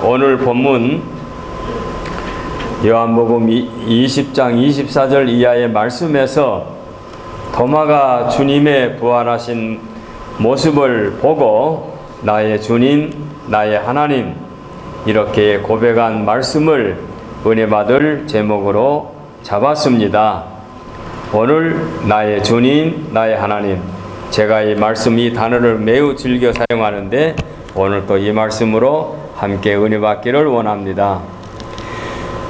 오늘 본문 요한복음 20장 24절 이하의 말씀에서 도마가 주님의 부활하신 모습을 보고 나의 주님, 나의 하나님 이렇게 고백한 말씀을 은혜 받을 제목으로 잡았습니다. 오늘 나의 주님, 나의 하나님, 제가 이 말씀, 이 단어를 매우 즐겨 사용하는데 오늘 또 이 말씀으로 함께 은혜 받기를 원합니다.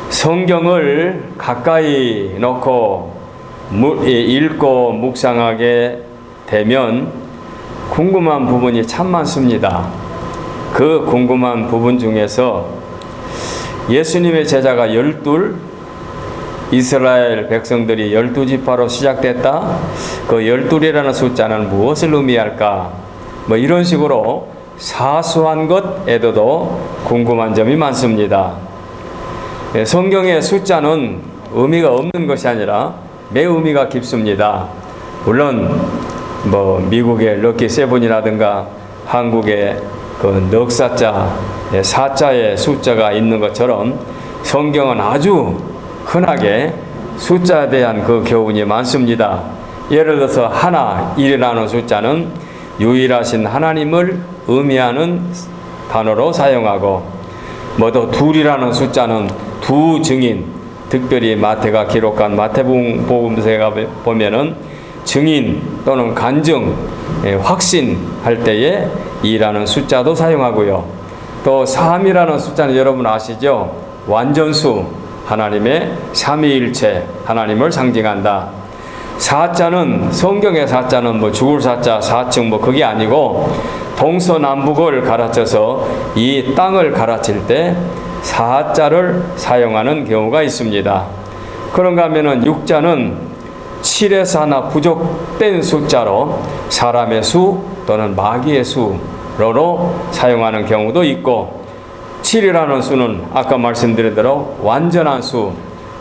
성경을 가까이 놓고 읽고 묵상하게 되면 궁금한 부분이 참 많습니다. 그 궁금한 부분 중에서 예수님의 제자가 12, 이스라엘 백성들이 12지파로 시작됐다. 그 12이라는 숫자는 무엇을 의미할까? 이런 식으로 사소한 것에도 궁금한 점이 많습니다. 성경의 숫자는 의미가 없는 것이 아니라 매우 의미가 깊습니다. 물론 미국의 럭키 세븐이라든가 한국의 그 넉사자, 사자의 숫자가 있는 것처럼 성경은 아주 흔하게 숫자에 대한 그 교훈이 많습니다. 예를 들어서 하나, 1이라는 숫자는 유일하신 하나님을 의미하는 단어로 사용하고, 또 둘이라는 숫자는 두 증인, 특별히 마태가 기록한 마태복음서에 보면은 증인 또는 간증, 확신할 때에 2라는 숫자도 사용하고요. 또 3이라는 숫자는 여러분 아시죠? 완전수, 하나님의 삼위일체, 하나님을 상징한다. 사자는, 성경의 사자는 죽을 사자, 사층 그게 아니고 동서남북을 가르쳐서 이 땅을 가르칠 때 사자를 사용하는 경우가 있습니다. 그런가 하면은 6자는 7에서 하나 부족된 숫자로 사람의 수 또는 마귀의 수로 사용하는 경우도 있고, 7이라는 수는 아까 말씀드린 대로 완전한 수,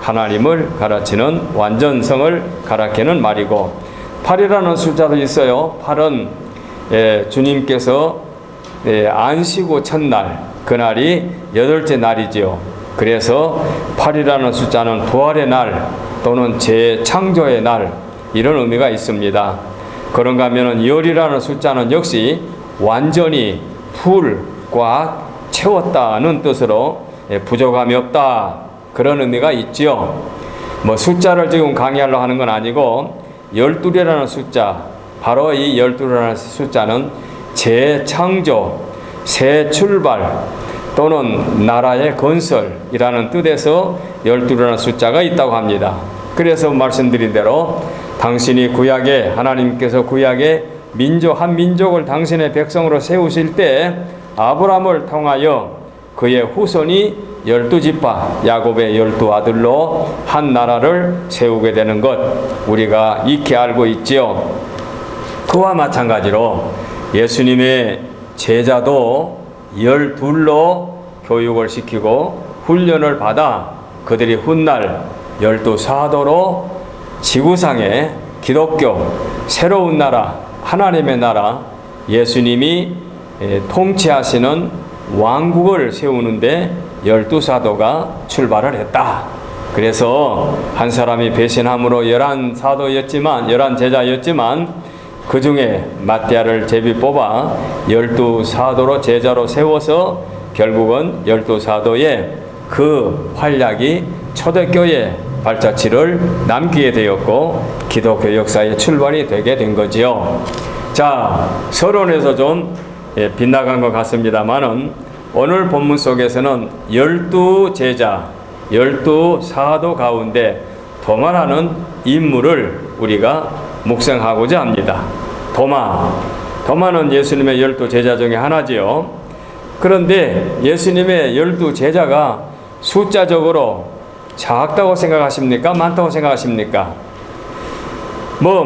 하나님을 가르치는 완전성을 가르치는 말이고, 8이라는 숫자도 있어요. 8은 주님께서 안식후 첫날, 그날이 8째 날이지요. 그래서 8이라는 숫자는 부활의 날 또는 재창조의 날, 이런 의미가 있습니다. 그런가 하면 10이라는 숫자는 역시 완전히 풀, 꽉 채웠다는 뜻으로 부족함이 없다, 그런 의미가 있지요. 숫자를 지금 강의하려고 하는 건 아니고 12이라는 숫자, 바로 이 12이라는 숫자는 재창조, 새 출발 또는 나라의 건설이라는 뜻에서 12라는 숫자가 있다고 합니다. 그래서 말씀드린 대로 당신이 구약에, 하나님께서 구약에 한 민족을 당신의 백성으로 세우실 때 아브라함을 통하여 그의 후손이 12지파, 야곱의 12아들로 한 나라를 세우게 되는 것, 우리가 익히 알고 있지요. 그와 마찬가지로 예수님의 제자도 12로 교육을 시키고 훈련을 받아 그들이 훗날 12사도로 지구상에 기독교, 새로운 나라, 하나님의 나라, 예수님이 통치하시는 왕국을 세우는데 12사도가 출발을 했다. 그래서 한 사람이 배신함으로 11제자였지만 그 중에 마띠아를 제비 뽑아 12사도로 제자로 세워서 결국은 12사도의 그 활약이 초대교회 발자취를 남기게 되었고 기독교 역사의 출발이 되게 된 거지요. 자, 서론에서 좀 빗나간 것 같습니다만은 오늘 본문 속에서는 12제자, 12사도 가운데 도마라는 인물을 우리가 묵상하고자 합니다. 도마는 예수님의 12제자 중에 하나지요. 그런데 예수님의 12제자가 숫자적으로 작다고 생각하십니까? 많다고 생각하십니까?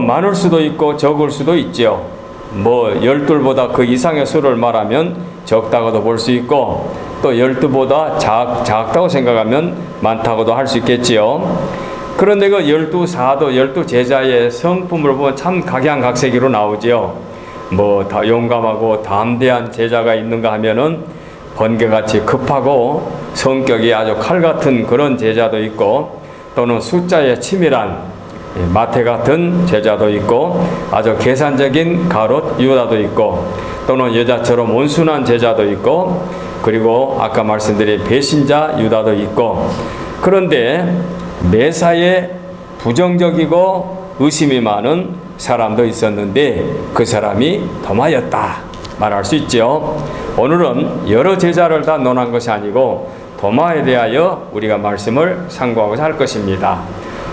많을 수도 있고 적을 수도 있죠. 12보다 그 이상의 수를 말하면 적다고도 볼 수 있고, 또 12보다 작다고 생각하면 많다고도 할 수 있겠지요. 그런데 그 12사도, 12제자의 성품을 보면 참 각양각색으로 나오지요. 다 용감하고 담대한 제자가 있는가 하면은 번개같이 급하고 성격이 아주 칼같은 그런 제자도 있고, 또는 숫자에 치밀한 마태 같은 제자도 있고, 아주 계산적인 가롯 유다도 있고, 또는 여자처럼 온순한 제자도 있고, 그리고 아까 말씀드린 배신자 유다도 있고, 그런데 매사에 부정적이고 의심이 많은 사람도 있었는데 그 사람이 도마였다 말할 수 있죠. 오늘은 여러 제자를 다 논한 것이 아니고 도마에 대하여 우리가 말씀을 상고하고자 할 것입니다.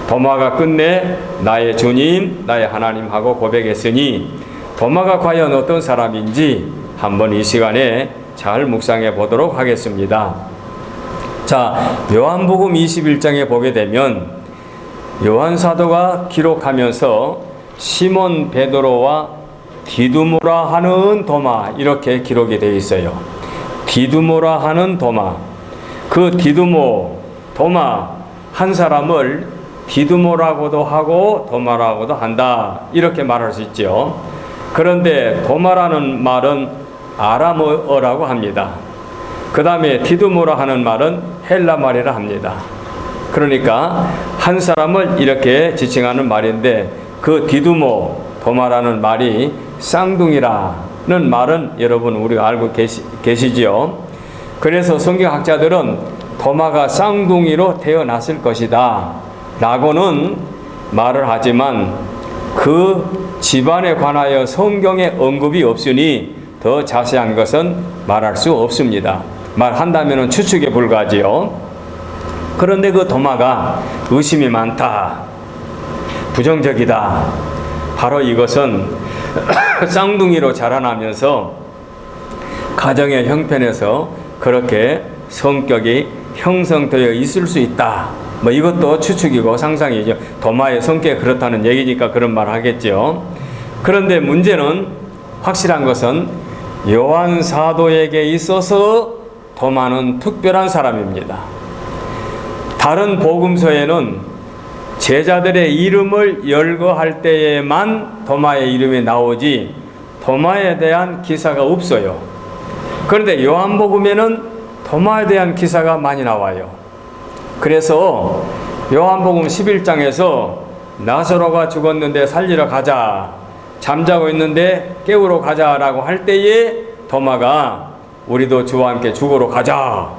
도마가 끝내 나의 주님, 나의 하나님하고 고백했으니 도마가 과연 어떤 사람인지 한번 이 시간에 잘 묵상해 보도록 하겠습니다. 자, 요한복음 21장에 보게 되면 요한 사도가 기록하면서 시몬 베드로와 디두모라 하는 도마 이렇게 기록이 되어 있어요. 디두모라 하는 도마. 그 디두모, 도마 한 사람을 디두모라고도 하고 도마라고도 한다 이렇게 말할 수 있죠. 그런데 도마라는 말은 아람어라고 합니다. 그 다음에 디두모라 하는 말은 헬라 말이라 합니다. 그러니까 한 사람을 이렇게 지칭하는 말인데 그 디두모, 도마라는 말이 쌍둥이라는 말은 여러분 우리가 알고 계시지요. 그래서 성경학자들은 도마가 쌍둥이로 태어났을 것이다 라고는 말을 하지만 그 집안에 관하여 성경에 언급이 없으니 더 자세한 것은 말할 수 없습니다. 말한다면 추측에 불과하지요. 그런데 그 도마가 의심이 많다, 부정적이다. 바로 이것은 쌍둥이로 자라나면서 가정의 형편에서 그렇게 성격이 형성되어 있을 수 있다. 뭐 이것도 추측이고 상상이죠. 도마의 성격이 그렇다는 얘기니까 그런 말 하겠죠. 그런데 문제는 확실한 것은 요한 사도에게 있어서 도마는 특별한 사람입니다. 다른 복음서에는 제자들의 이름을 열거할 때에만 도마의 이름이 나오지 도마에 대한 기사가 없어요. 그런데 요한복음에는 도마에 대한 기사가 많이 나와요. 그래서 요한복음 11장에서 나사로가 죽었는데 살리러 가자, 잠자고 있는데 깨우러 가자라고 할 때에 도마가 우리도 주와 함께 죽으러 가자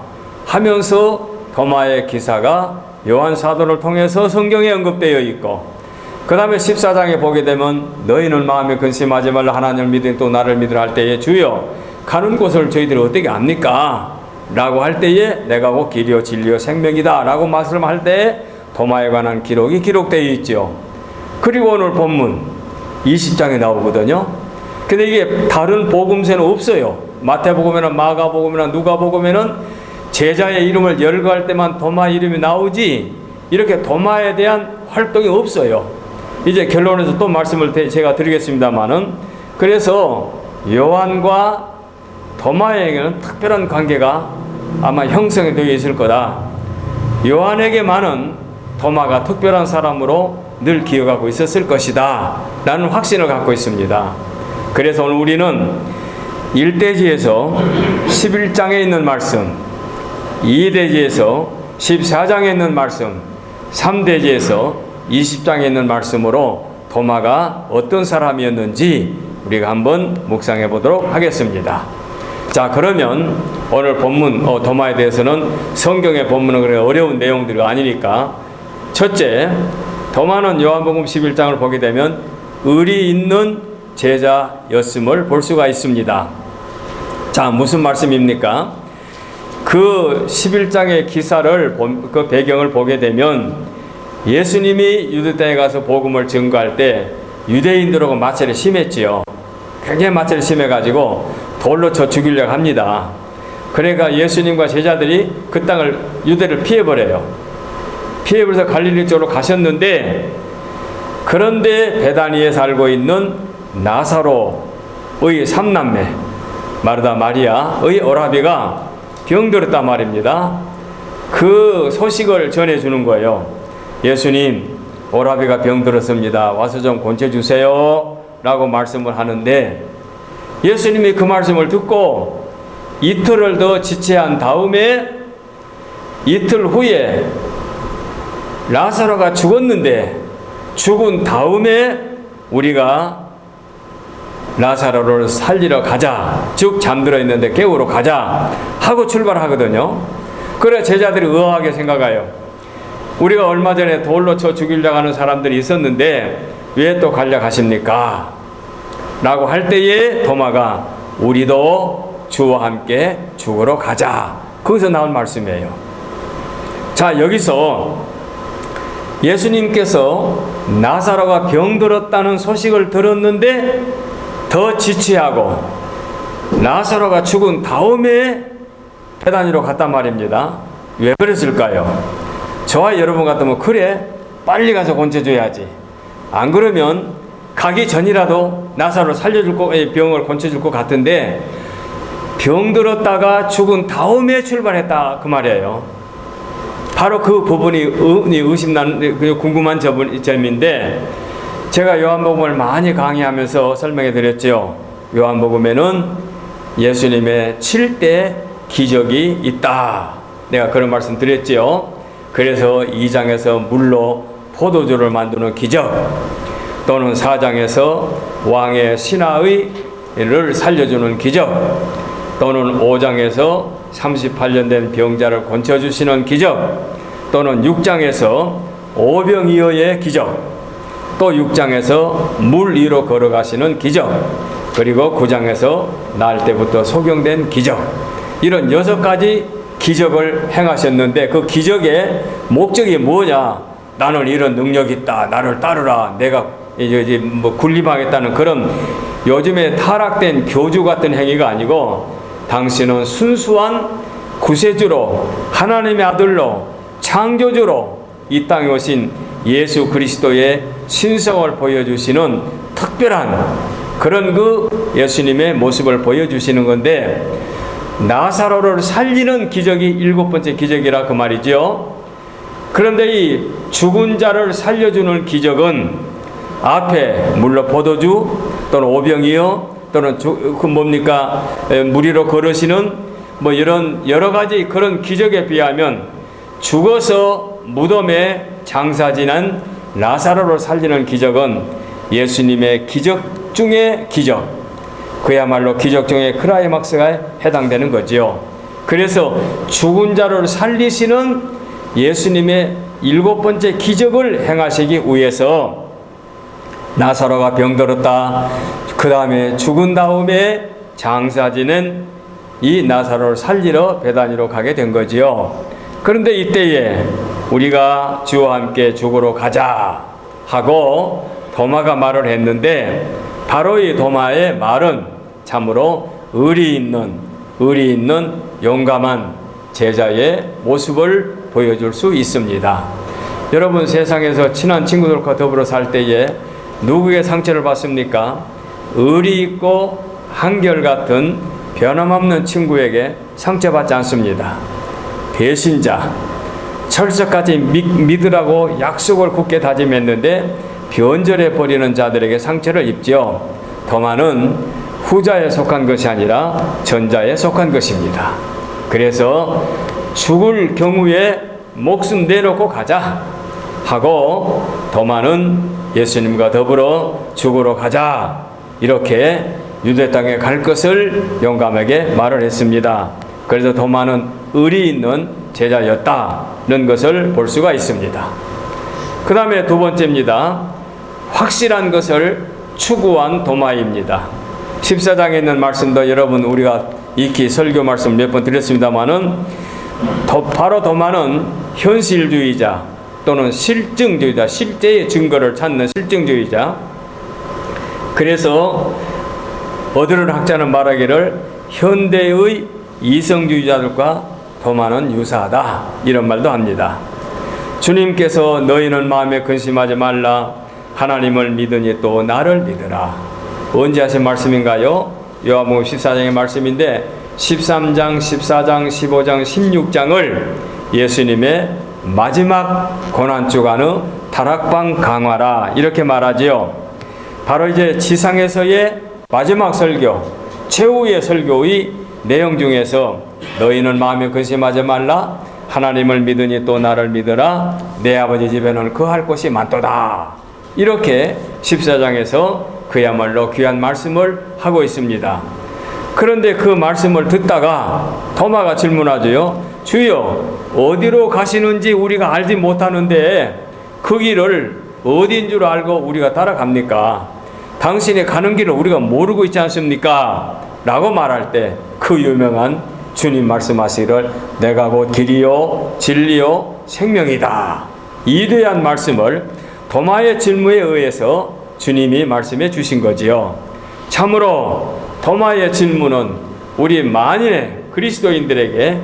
하면서 도마의 기사가 요한 사도를 통해서 성경에 언급되어 있고, 그 다음에 14장에 보게 되면 너희는 마음에 근심하지 말라 하나님을 믿으니 또 나를 믿으라 할 때에 주여 가는 곳을 저희들이 어떻게 압니까? 라고 할 때에 내가 곧 길이요 진리요 생명이다 라고 말씀할 때에 도마에 관한 기록이 기록되어 있죠. 그리고 오늘 본문 20장에 나오거든요. 근데 이게 다른 복음서에는 없어요. 마태복음이나 마가복음이나 누가복음에는 제자의 이름을 열거할 때만 도마 이름이 나오지 이렇게 도마에 대한 활동이 없어요. 이제 결론에서 또 말씀을 제가 드리겠습니다만은, 그래서 요한과 도마에게는 특별한 관계가 아마 형성이 되어 있을 거다. 요한에게만은 도마가 특별한 사람으로 늘 기억하고 있었을 것이다 라는 확신을 갖고 있습니다. 그래서 오늘 우리는 1대지에서 11장에 있는 말씀, 2대지에서 14장에 있는 말씀, 3대지에서 20장에 있는 말씀으로 도마가 어떤 사람이었는지 우리가 한번 묵상해 보도록 하겠습니다. 자, 그러면 오늘 본문 도마에 대해서는 성경의 본문은 그래 어려운 내용들이 아니니까, 첫째, 도마는 요한복음 11장을 보게 되면 의리 있는 제자였음을 볼 수가 있습니다. 자, 무슨 말씀입니까? 그 11장의 기사를 그 배경을 보게 되면 예수님이 유대 땅에 가서 복음을 증거할 때 유대인들하고 마찰이 심했지요. 굉장히 마찰이 심해가지고 돌로 쳐 죽이려고 합니다. 그러니까 예수님과 제자들이 그 땅을 유대를 피해버려요. 피해버려서 갈릴리 쪽으로 가셨는데, 그런데 베다니에 살고 있는 나사로의 삼남매 마르다 마리아의 오라비가 병들었단 말입니다. 그 소식을 전해주는 거예요. 예수님, 오라비가 병들었습니다. 와서 좀 고쳐주세요 라고 말씀을 하는데, 예수님이 그 말씀을 듣고 이틀을 더 지체한 다음에 이틀 후에 라사로가 죽었는데 죽은 다음에 우리가 라사로를 살리러 가자, 즉 잠들어 있는데 깨우러 가자 하고 출발하거든요. 그래 제자들이 의아하게 생각해요. 우리가 얼마 전에 돌로 쳐 죽이려고 하는 사람들이 있었는데 왜 또 가려 가십니까? 라고 할 때에 도마가 우리도 주와 함께 죽으러 가자, 거기서 나온 말씀이에요. 자, 여기서 예수님께서 나사로가 병들었다는 소식을 들었는데 더 지체하고 나사로가 죽은 다음에 베다니로 갔단 말입니다. 왜 그랬을까요? 저와 여러분 같으면 그래 빨리 가서 고쳐줘야지, 안 그러면 가기 전이라도 나사로 살려줄 거, 병을 고쳐줄 것 같은데 병들었다가 죽은 다음에 출발했다 그 말이에요. 바로 그 부분이 의심나는 궁금한 점인데 제가 요한복음을 많이 강의하면서 설명해 드렸죠. 요한복음에는 예수님의 7대 기적이 있다, 내가 그런 말씀 드렸지요. 그래서 2장에서 물로 포도주를 만드는 기적, 또는 4장에서 왕의 신하를 살려주는 기적, 또는 5장에서 38년 된 병자를 고쳐주시는 기적, 또는 6장에서 오병이어의 기적, 또 6장에서 물 위로 걸어가시는 기적, 그리고 9장에서 날 때부터 소경된 기적, 이런 6가지 기적을 행하셨는데 그 기적의 목적이 뭐냐? 나는 이런 능력이 있다, 나를 따르라, 내가 이제 군림하겠다는 그런 요즘에 타락된 교주 같은 행위가 아니고 당신은 순수한 구세주로, 하나님의 아들로, 창조주로 이 땅에 오신 예수 그리스도의 신성을 보여주시는 특별한 그런 그 예수님의 모습을 보여주시는 건데, 나사로를 살리는 기적이 7번째 기적이라 그 말이죠. 그런데 이 죽은 자를 살려주는 기적은 앞에 물로 포도주, 또는 오병이어, 또는 그 뭡니까 물 위로 걸으시는 뭐 이런 여러 가지 그런 기적에 비하면 죽어서 무덤에 장사 지난 나사로를 살리는 기적은 예수님의 기적 중의 기적, 그야말로 기적 중의 크라이막스가 해당되는 거지요. 그래서 죽은 자를 살리시는 예수님의 7번째 기적을 행하시기 위해서 나사로가 병들었다, 그 다음에 죽은 다음에 장사 지낸 이 나사로를 살리러 베다니로 가게 된 거지요. 그런데 이때에 우리가 주와 함께 죽으러 가자 하고 도마가 말을 했는데, 바로 이 도마의 말은 참으로 의리 있는 용감한 제자의 모습을 보여줄 수 있습니다. 여러분, 세상에서 친한 친구들과 더불어 살 때에 누구의 상처를 받습니까? 의리 있고 한결같은 변함없는 친구에게 상처받지 않습니다. 배신자, 철석까지 믿으라고 약속을 굳게 다짐했는데 변절해 버리는 자들에게 상처를 입지요. 도마는 후자에 속한 것이 아니라 전자에 속한 것입니다. 그래서 죽을 경우에 목숨 내놓고 가자 하고 도마는 예수님과 더불어 죽으러 가자, 이렇게 유대 땅에 갈 것을 용감하게 말을 했습니다. 그래서 도마는 의리 있는 제자였다는 것을 볼 수가 있습니다. 그 다음에 두 번째입니다. 확실한 것을 추구한 도마입니다. 14장에 있는 말씀도 여러분 우리가 익히 설교 말씀 몇 번 드렸습니다마는 바로 도마는 현실주의자 또는 실증주의자, 실제의 증거를 찾는 실증주의자. 그래서 어드런 학자는 말하기를 현대의 이성주의자들과 도마는 유사하다, 이런 말도 합니다. 주님께서 너희는 마음에 근심하지 말라, 하나님을 믿으니 또 나를 믿으라. 언제 하신 말씀인가요? 요한복음 14장의 말씀인데 13장, 14장, 15장, 16장을 예수님의 마지막 고난주간의 다락방 강화라, 이렇게 말하지요. 바로 이제 지상에서의 마지막 설교, 최후의 설교의 내용 중에서 너희는 마음에 근심하지 말라. 하나님을 믿으니 또 나를 믿으라. 내 아버지 집에는 거할 곳이 많도다. 이렇게 14장에서 그야말로 귀한 말씀을 하고 있습니다. 그런데 그 말씀을 듣다가 도마가 질문하죠. 주여, 어디로 가시는지 우리가 알지 못하는데 그 길을 어디인 줄 알고 우리가 따라갑니까? 당신이 가는 길을 우리가 모르고 있지 않습니까? 라고 말할 때 그 유명한 주님 말씀하시기를 내가 곧 길이요 진리요 생명이다. 이 대한 말씀을 도마의 질문에 의해서 주님이 말씀해 주신 거지요. 참으로 도마의 질문은 우리 만인의 그리스도인들에게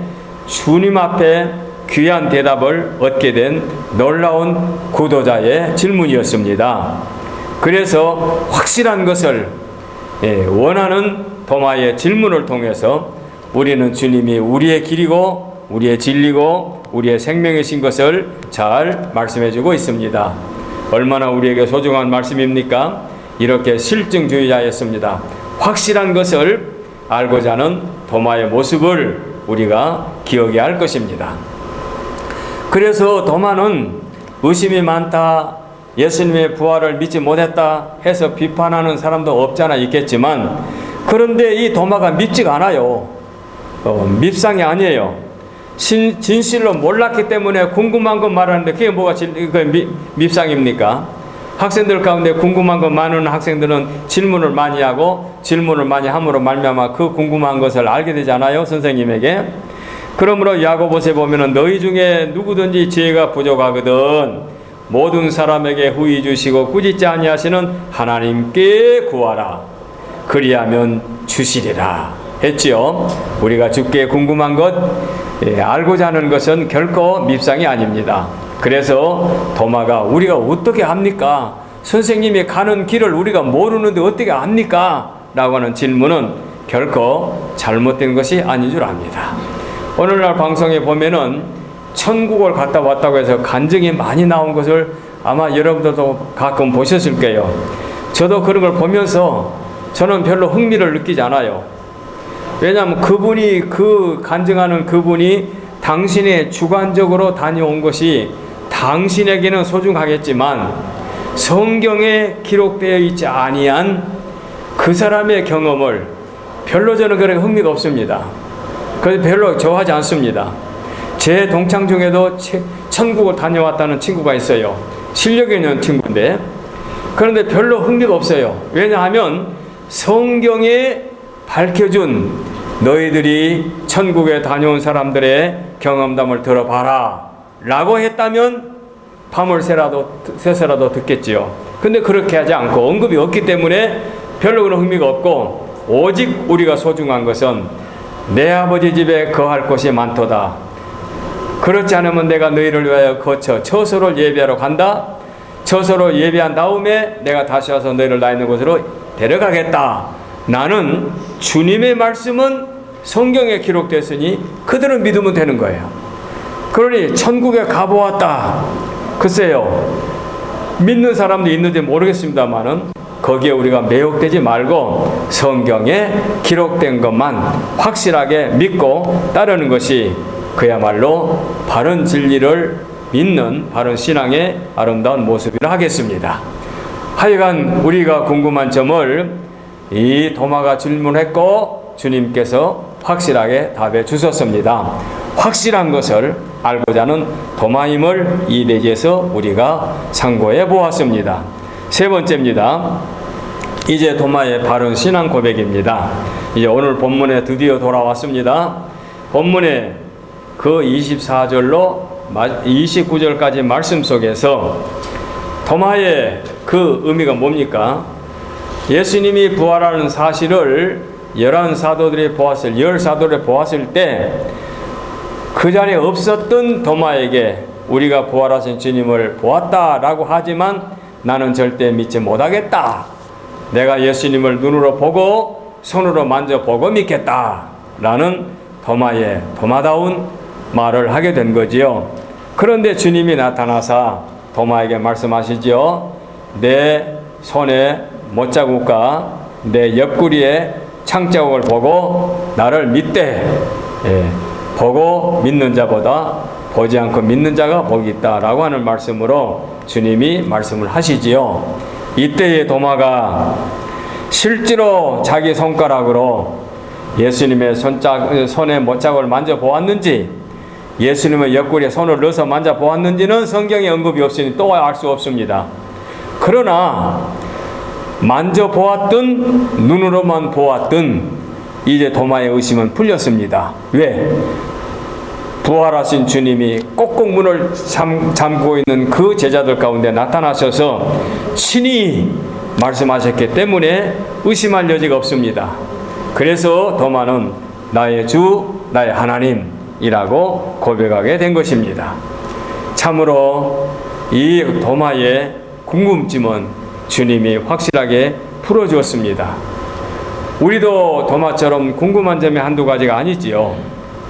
주님 앞에 귀한 대답을 얻게 된 놀라운 구도자의 질문이었습니다. 그래서 확실한 것을 원하는 도마의 질문을 통해서 우리는 주님이 우리의 길이고 우리의 진리고 우리의 생명이신 것을 잘 말씀해 주고 있습니다. 얼마나 우리에게 소중한 말씀입니까? 이렇게 실증주의자였습니다. 확실한 것을 알고자 하는 도마의 모습을 우리가 기억해야 할 것입니다. 그래서 도마는 의심이 많다, 예수님의 부활을 믿지 못했다 해서 비판하는 사람도 없잖아 있겠지만, 그런데 이 도마가 믿지가 않아요. 밉상이 아니에요. 진실로 몰랐기 때문에 궁금한 것 말하는데 그게 뭐가 밉상입니까? 학생들 가운데 궁금한 것 많은 학생들은 질문을 많이 하고 질문을 많이 함으로 말미암아 그 궁금한 것을 알게 되잖아요, 선생님에게. 그러므로 야고보서에 보면은 너희 중에 누구든지 지혜가 부족하거든 모든 사람에게 후히 주시고 꾸짖지 아니하시는 하나님께 구하라. 그리하면 주시리라 했지요. 우리가 주께 궁금한 것, 알고자 하는 것은 결코 밉상이 아닙니다. 그래서 도마가 우리가 어떻게 합니까? 선생님이 가는 길을 우리가 모르는데 어떻게 압니까? 라고 하는 질문은 결코 잘못된 것이 아닌 줄 압니다. 오늘날 방송에 보면은 천국을 갔다 왔다고 해서 간증이 많이 나온 것을 아마 여러분들도 가끔 보셨을 거예요. 저도 그런 걸 보면서 저는 별로 흥미를 느끼지 않아요. 왜냐하면 그 간증하는 그분이 당신의 주관적으로 다녀온 것이 당신에게는 소중하겠지만 성경에 기록되어 있지 아니한 그 사람의 경험을 별로 저는 그렇게 흥미가 없습니다. 그래서 별로 좋아하지 않습니다. 제 동창 중에도 천국을 다녀왔다는 친구가 있어요. 실력 있는 친구인데, 그런데 별로 흥미가 없어요. 왜냐하면 성경에 밝혀준 너희들이 천국에 다녀온 사람들의 경험담을 들어봐라 라고 했다면 밤을 새서라도 듣겠지요. 근데 그렇게 하지 않고 언급이 없기 때문에 별로 그런 흥미가 없고, 오직 우리가 소중한 것은 내 아버지 집에 거할 곳이 많도다. 그렇지 않으면 내가 너희를 위하여 거쳐 처소를 예비하러 간다. 처소로 예비한 다음에 내가 다시 와서 너희를 나 있는 곳으로 데려가겠다. 나는 주님의 말씀은 성경에 기록됐으니 그들은 믿으면 되는 거예요. 그러니 천국에 가보았다. 글쎄요, 믿는 사람도 있는지 모르겠습니다만은 거기에 우리가 매혹되지 말고 성경에 기록된 것만 확실하게 믿고 따르는 것이 그야말로 바른 진리를 믿는 바른 신앙의 아름다운 모습이라 하겠습니다. 하여간 우리가 궁금한 점을 이 도마가 질문했고 주님께서 확실하게 답해 주셨습니다. 확실한 것을 알고자 하는 도마임을 이 내지에서 우리가 상고해 보았습니다. 세 번째입니다. 이제 도마의 바른 신앙 고백입니다. 이제 오늘 본문에 드디어 돌아왔습니다. 본문에 그 24절로 29절까지 말씀 속에서 도마의 그 의미가 뭡니까? 예수님이 부활하는 사실을 11사도들이 보았을 때 그 자리에 없었던 도마에게 우리가 부활하신 주님을 보았다라고 하지만 나는 절대 믿지 못하겠다. 내가 예수님을 눈으로 보고 손으로 만져보고 믿겠다. 라는 도마의 도마다운 말을 하게 된 거지요. 그런데 주님이 나타나사 도마에게 말씀하시지요. 내 손에 못자국과 내 옆구리에 창자국을 보고 나를 믿되 보고 믿는 자보다 보지 않고 믿는 자가 복이 있다라고 하는 말씀으로 주님이 말씀을 하시지요. 이때의 도마가 실제로 자기 손가락으로 예수님의 손의 못자국을 만져보았는지, 예수님의 옆구리에 손을 넣어서 만져보았는지는 성경에 언급이 없으니 또 알 수 없습니다. 그러나 만져보았든 눈으로만 보았든 이제 도마의 의심은 풀렸습니다. 왜? 부활하신 주님이 꼭꼭 문을 잠그고 있는 그 제자들 가운데 나타나셔서 친히 말씀하셨기 때문에 의심할 여지가 없습니다. 그래서 도마는 나의 주, 나의 하나님이라고 고백하게 된 것입니다. 참으로 이 도마의 궁금증은 주님이 확실하게 풀어주었습니다. 우리도 도마처럼 궁금한 점이 한두 가지가 아니지요.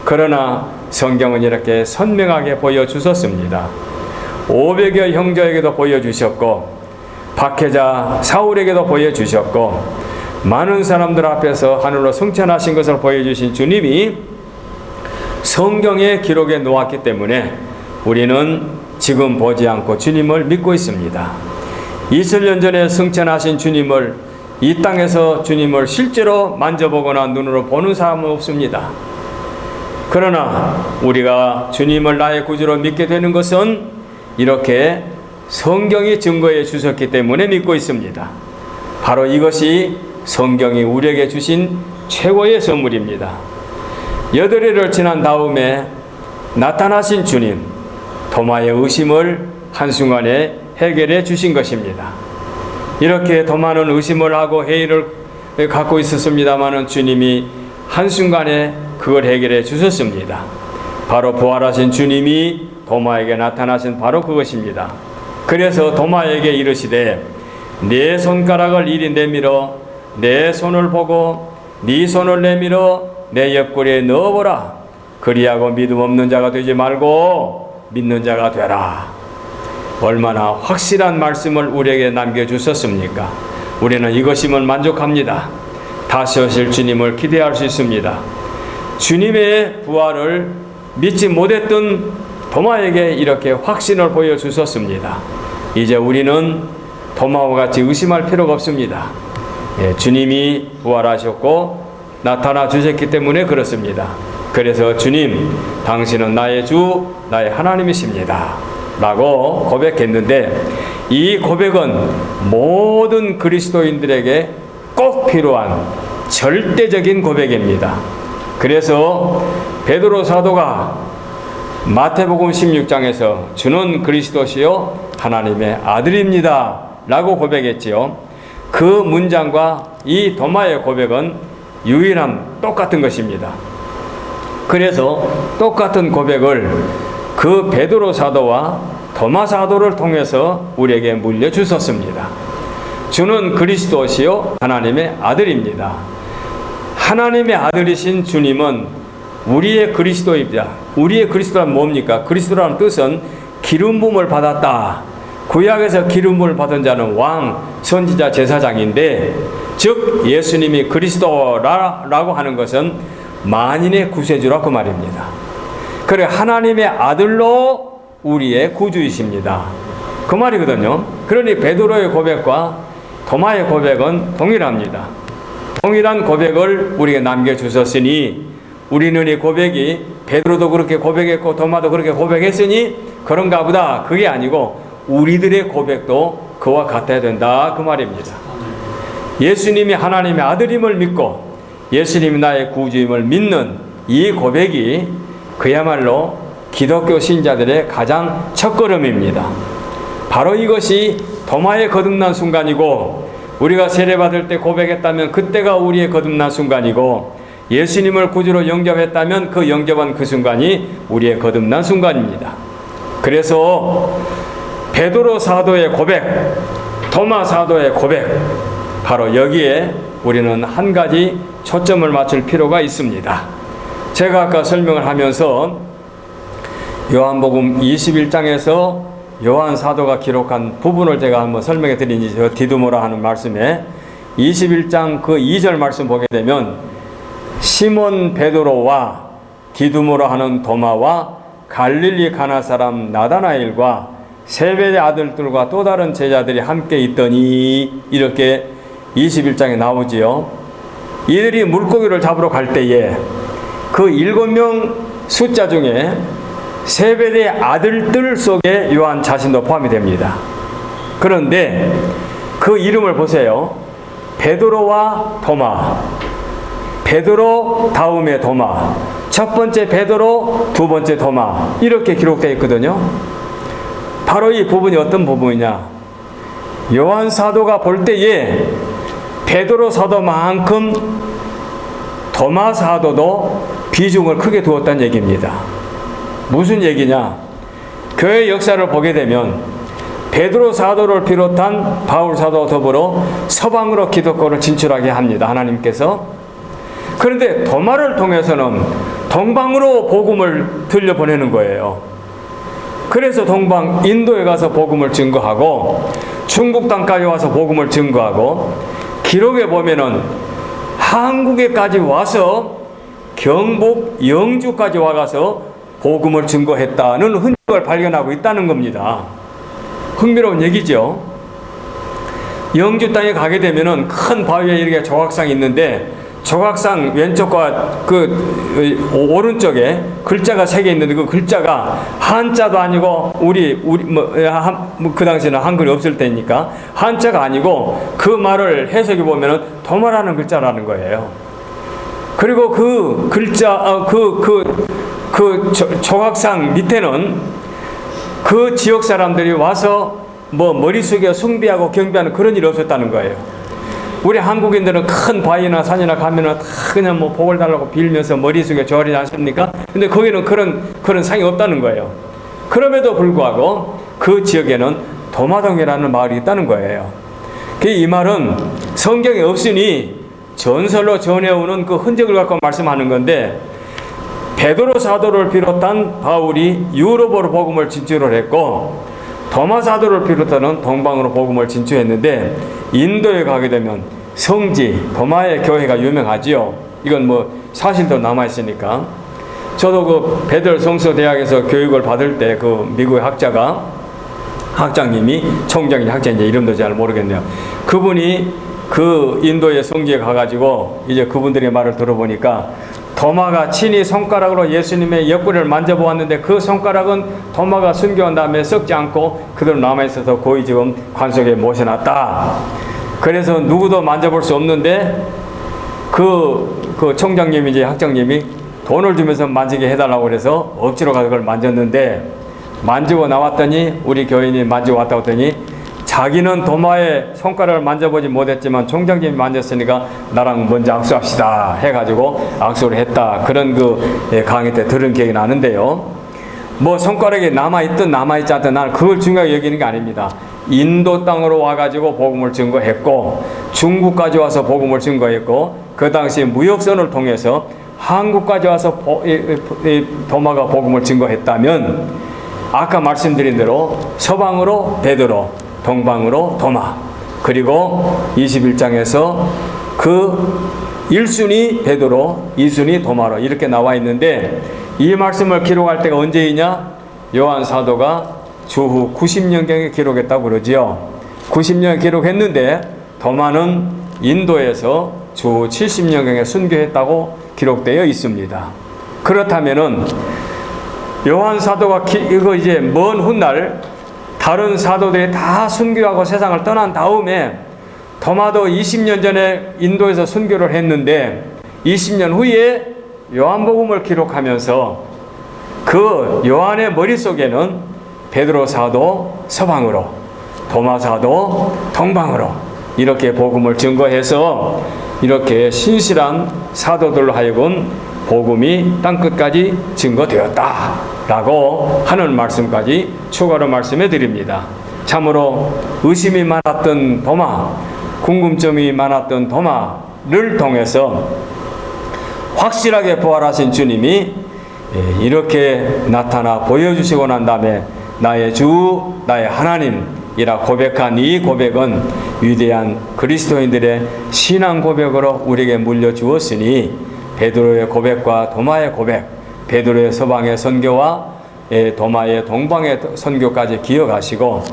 그러나 성경은 이렇게 선명하게 보여주셨습니다. 500여 형제에게도 보여주셨고 박해자 사울에게도 보여주셨고 많은 사람들 앞에서 하늘로 승천하신 것을 보여주신 주님이 성경의 기록에 놓았기 때문에 우리는 지금 보지 않고 주님을 믿고 있습니다. 2000년 전에 승천하신 주님을 이 땅에서 주님을 실제로 만져보거나 눈으로 보는 사람은 없습니다. 그러나 우리가 주님을 나의 구주로 믿게 되는 것은 이렇게 성경이 증거해 주셨기 때문에 믿고 있습니다. 바로 이것이 성경이 우리에게 주신 최고의 선물입니다. 8일을 지난 다음에 나타나신 주님, 도마의 의심을 한순간에 해결해 주신 것입니다. 이렇게 도마는 의심을 하고 회의를 갖고 있었습니다마는 주님이 한순간에 그걸 해결해 주셨습니다. 바로 부활하신 주님이 도마에게 나타나신 바로 그것입니다. 그래서 도마에게 이르시되 네 손가락을 이리 내밀어 내 손을 보고 네 손을 내밀어 내 옆구리에 넣어보라. 그리하고 믿음 없는 자가 되지 말고 믿는 자가 되라. 얼마나 확실한 말씀을 우리에게 남겨주셨습니까? 우리는 이것이면 만족합니다. 다시 오실 주님을 기대할 수 있습니다. 주님의 부활을 믿지 못했던 도마에게 이렇게 확신을 보여주셨습니다. 이제 우리는 도마와 같이 의심할 필요가 없습니다. 주님이 부활하셨고 나타나 주셨기 때문에 그렇습니다. 그래서 주님, 당신은 나의 주, 나의 하나님이십니다 라고 고백했는데, 이 고백은 모든 그리스도인들에게 꼭 필요한 절대적인 고백입니다. 그래서 베드로 사도가 마태복음 16장에서 주는 그리스도시요 하나님의 아들입니다 라고 고백했지요. 그 문장과 이 도마의 고백은 유일한 똑같은 것입니다. 그래서 똑같은 고백을 그 베드로 사도와 도마 사도를 통해서 우리에게 물려주셨습니다. 주는 그리스도시요 하나님의 아들입니다. 하나님의 아들이신 주님은 우리의 그리스도입니다. 우리의 그리스도란 뭡니까? 그리스도라는 뜻은 기름 부음을 받았다. 구약에서 기름 부음을 받은 자는 왕, 선지자, 제사장인데, 즉 예수님이 그리스도라고 하는 것은 만인의 구세주라 그 말입니다. 그래 하나님의 아들로 우리의 구주이십니다. 그 말이거든요. 그러니 베드로의 고백과 도마의 고백은 동일합니다. 동일한 고백을 우리에게 남겨주셨으니 우리는 이 고백이 베드로도 그렇게 고백했고 도마도 그렇게 고백했으니 그런가 보다, 그게 아니고 우리들의 고백도 그와 같아야 된다 그 말입니다. 예수님이 하나님의 아들임을 믿고 예수님이 나의 구주임을 믿는 이 고백이 그야말로 기독교 신자들의 가장 첫걸음입니다. 바로 이것이 도마의 거듭난 순간이고, 우리가 세례받을 때 고백했다면 그때가 우리의 거듭난 순간이고, 예수님을 구주로 영접했다면 그 영접한 그 순간이 우리의 거듭난 순간입니다. 그래서 베드로 사도의 고백, 도마 사도의 고백, 바로 여기에 우리는 한 가지 초점을 맞출 필요가 있습니다. 제가 아까 설명을 하면서 요한복음 21장에서 요한 사도가 기록한 부분을 제가 한번 설명해 드리니, 디두모라 하는 말씀에 21장 그 2절 말씀 보게 되면 시몬 베드로와 디두모라 하는 도마와 갈릴리 가나 사람 나다나엘과 세베대 아들들과 또 다른 제자들이 함께 있더니 이렇게 21장에 나오지요. 이들이 물고기를 잡으러 갈 때에 그 7명 숫자 중에 세베대 아들들 속에 요한 자신도 포함이 됩니다. 그런데 그 이름을 보세요. 베드로와 도마, 베드로 다음에 도마, 첫 번째 베드로, 두 번째 도마, 이렇게 기록되어 있거든요. 바로 이 부분이 어떤 부분이냐, 요한 사도가 볼 때에 베드로 사도만큼 도마 사도도 비중을 크게 두었다는 얘기입니다. 무슨 얘기냐, 교회 역사를 보게 되면 베드로 사도를 비롯한 바울 사도와 더불어 서방으로 기독교를 진출하게 합니다, 하나님께서. 그런데 도마를 통해서는 동방으로 복음을 들려보내는 거예요. 그래서 동방 인도에 가서 복음을 증거하고 중국 땅까지 와서 복음을 증거하고, 기록에 보면은 한국에까지 와서 경북 영주까지 와가서 복음을 증거했다는 흔적을 발견하고 있다는 겁니다. 흥미로운 얘기죠. 영주 땅에 가게 되면은 큰 바위에 이렇게 조각상이 있는데, 조각상 왼쪽과 그 오른쪽에 글자가 3개 있는데, 그 글자가 한자도 아니고 그 당시에는 한글이 없을 때니까 한자가 아니고 그 말을 해석해 보면은 도마라는 글자라는 거예요. 그리고 그 글자 조각상 밑에는 그 지역 사람들이 와서 머리 숙여 숭배하고 경배하는 그런 일이 없었다는 거예요. 우리 한국인들은 큰 바위나 산이나 가면은 다 그냥 복을 달라고 빌면서 머리 숙여 절하지 않습니까? 근데 거기는 그런 상이 없다는 거예요. 그럼에도 불구하고 그 지역에는 도마동이라는 마을이 있다는 거예요. 이 말은 성경에 없으니 전설로 전해오는 그 흔적을 갖고 말씀하는 건데, 베드로 사도를 비롯한 바울이 유럽으로 복음을 진출을 했고, 도마 사도를 비롯하는 동방으로 복음을 진출했는데, 인도에 가게 되면 성지 도마의 교회가 유명하지요. 이건 사실도 남아있으니까. 저도 그 베들 성서대학에서 교육을 받을 때 그 미국의 학장님이, 총장이 학장인지 이름도 잘 모르겠네요. 그분이 그 인도의 성지에 가가지고 이제 그분들의 말을 들어보니까, 도마가 친히 손가락으로 예수님의 옆구리를 만져보았는데 그 손가락은 도마가 순교한 다음에 썩지 않고 그대로 남아있어서 거의 지금 관 속에 모셔놨다. 그래서 누구도 만져볼 수 없는데 그 총장님이지 학장님이 돈을 주면서 만지게 해달라고 그래서 억지로 가서 그걸 만졌는데, 만지고 나왔더니, 우리 교인이 만지고 왔다고 했더니 자기는 도마에 손가락을 만져보지 못했지만 총장님이 만졌으니까 나랑 먼저 악수합시다 해가지고 악수를 했다. 그런 강의 때 들은 기억이 나는데요. 손가락이 남아있든 남아있지 않든 나는 그걸 중요하게 여기는 게 아닙니다. 인도 땅으로 와가지고 복음을 증거했고, 중국까지 와서 복음을 증거했고, 그 당시 무역선을 통해서 한국까지 와서 도마가 복음을 증거했다면, 아까 말씀드린 대로 서방으로 베드로, 동방으로 도마, 그리고 21장에서 그 1순위 베드로, 2순위 도마로 이렇게 나와 있는데, 이 말씀을 기록할 때가 언제이냐? 요한 사도가 주후 90년경에 기록했다고 그러지요. 90년 기록했는데 도마는 인도에서 주후 70년경에 순교했다고 기록되어 있습니다. 그렇다면은 요한 사도가 이제 먼 훗날 다른 사도들이 다 순교하고 세상을 떠난 다음에 도마도 20년 전에 인도에서 순교를 했는데 20년 후에 요한복음을 기록하면서 그 요한의 머릿속에는 베드로 사도 서방으로, 도마 사도 동방으로 이렇게 복음을 증거해서 이렇게 신실한 사도들로 하여금 복음이 땅끝까지 증거되었다라고 하는 말씀까지 추가로 말씀해 드립니다. 참으로 의심이 많았던 도마, 궁금점이 많았던 도마를 통해서 확실하게 부활하신 주님이 이렇게 나타나 보여주시고 난 다음에 나의 주, 나의 하나님, 이라 고백한 이 고백은 위대한 그리스도인들의 신앙 고백으로 우리에게 물려주었으니 베드로의 고백과 도마의 고백, 베드로의 서방의 선교와 도마의 동방의 선교까지 기억하시고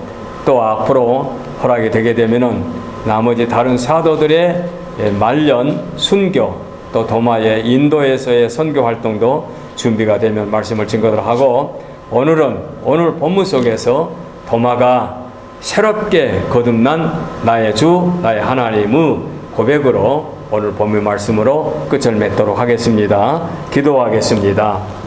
또 앞으로 허락이 되게 되면은 나머지 다른 사도들의 말년 순교 또 도마의 인도에서의 선교 활동도 준비가 되면 말씀을 증거를 하고 오늘 본문 속에서 도마가 새롭게 거듭난 나의 주 나의 하나님의 고백으로 오늘 본문 말씀으로 끝을 맺도록 하겠습니다. 기도하겠습니다.